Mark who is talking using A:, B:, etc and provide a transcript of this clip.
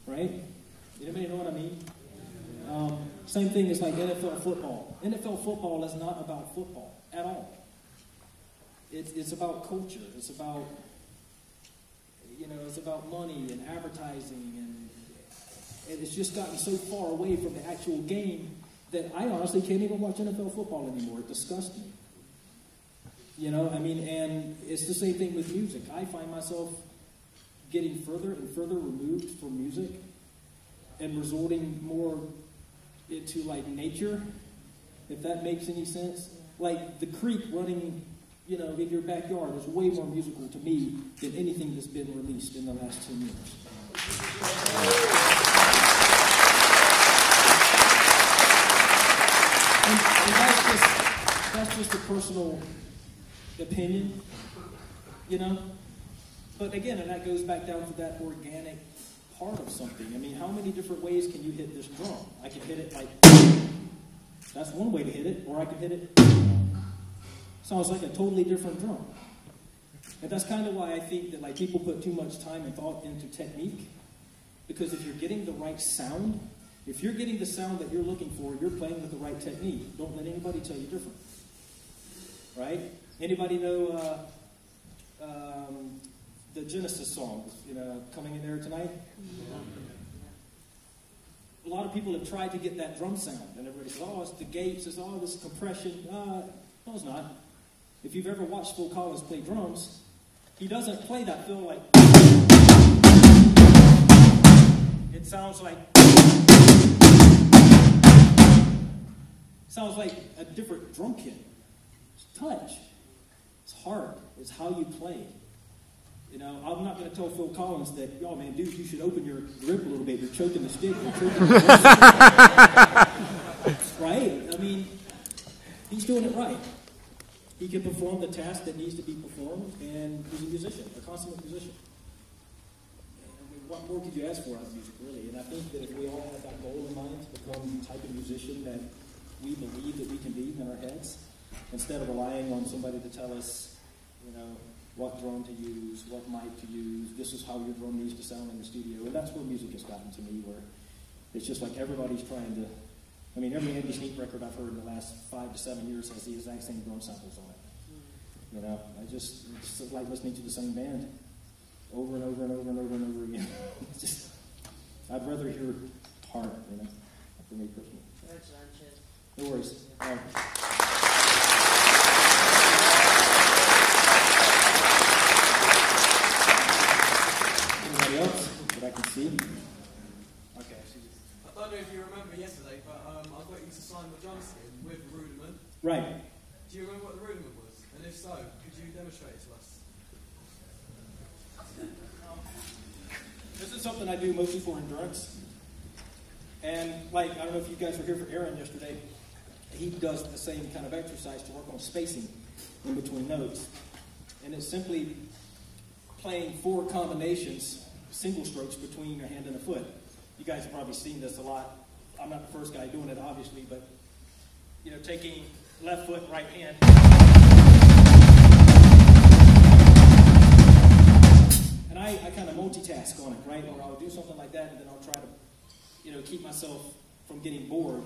A: right? Anybody know what I mean? Same thing as like NFL football. NFL football is not about football at all. It's about culture. It's about, it's about money and advertising, and it's just gotten so far away from the actual game that I honestly can't even watch NFL football anymore. It disgusts me. And it's the same thing with music. I find myself getting further and further removed from music and resorting more into like nature, if that makes any sense. Like the creek running, in your backyard is way more musical to me than anything that's been released in the last 10 years. And that's just a personal opinion, But again, and that goes back down to that organic part of something. I mean, how many different ways can you hit this drum? I can hit it like, that's one way to hit it, or I can hit it, sounds like a totally different drum. And that's kind of why I think that like people put too much time and thought into technique, because if you're getting the right sound, if you're getting the sound that you're looking for, you're playing with the right technique. Don't let anybody tell you different. Right? Anybody know the Genesis song, Coming in There Tonight? A lot of people have tried to get that drum sound, and everybody says, oh, it's the gates, it's all this compression. No, it's not. If you've ever watched Phil Collins play drums, he doesn't play that fill like. It sounds like a different drum kit. It's touch. It's heart. It's how you play. I'm not going to tell Phil Collins that, yo, man, dude, you should open your grip a little bit. You're choking the stick. You're choking the right? I mean, he's doing it right. He can perform the task that needs to be performed, and he's a musician, a consummate musician. I mean, what more could you ask for out of music, really? And I think that if we all have that goal in mind to become the type of musician that we believe that we can be in our heads, instead of relying on somebody to tell us, what drum to use, what mic to use, this is how your drum needs to sound in the studio. And that's where music has gotten to me, where it's just like everybody's trying to, every Andy Sneap record I've heard in the last 5 to 7 years has the exact same drum samples on it. It's just like listening to the same band over and over and over and over and over again. I'd rather hear heart, for me personally. No worries. Anybody else that I can see? Okay.
B: I don't know if you remember yesterday, but I got you to sign the drum skin with the rudiment.
A: Right.
B: Do you remember what the rudiment was? And if so, could you demonstrate it to us?
A: This is something I do mostly for endurance. And I don't know if you guys were here for Aaron yesterday. He does the same kind of exercise to work on spacing in between notes. And it's simply playing 4 combinations, single strokes between your hand and a foot. You guys have probably seen this a lot. I'm not the first guy doing it, obviously, but taking left foot, right hand. And I kind of multitask on it, right? Or I'll do something like that, and then I'll try to, keep myself from getting bored.